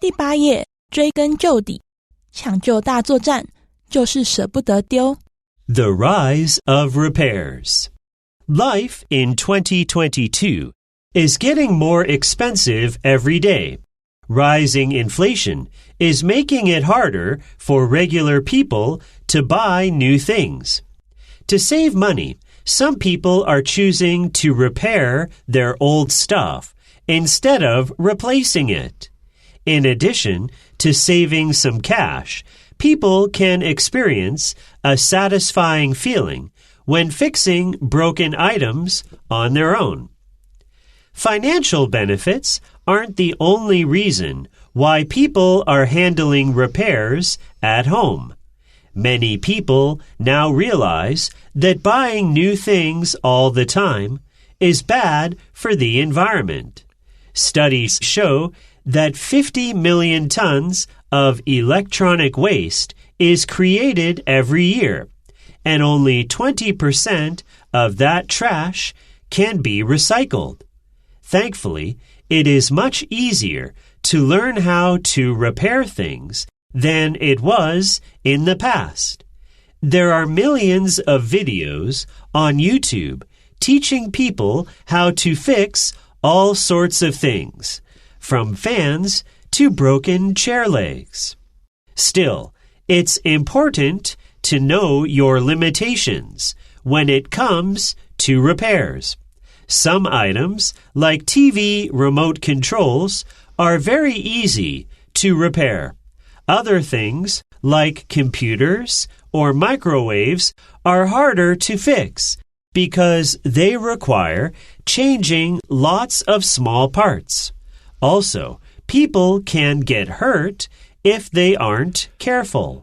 第8页，追根究底，抢救大作战，就是舍不得丢。The rise of repairs. Life in 2022 is getting more expensive every day. Rising inflation is making it harder for regular people to buy new things. To save money, some people are choosing to repair their old stuff instead of replacing it. In addition to saving some cash, people can experience a satisfying feeling when fixing broken items on their own. Financial benefits aren't the only reason why people are handling repairs at home. Many people now realize that buying new things all the time is bad for the environment. Studies show that 50 million tons of electronic waste is created every year, and only 20% of that trash can be recycled. Thankfully, it is much easier to learn how to repair things than it was in the past. There are millions of videos on YouTube teaching people how to fix all sorts of things, from fans to broken chair legs. Still, it's important to know your limitations when it comes to repairs. Some items, like TV remote controls, are very easy to repair. Other things, like computers or microwaves, are harder to fix because they require changing lots of small parts. Also, people can get hurt if they aren't careful.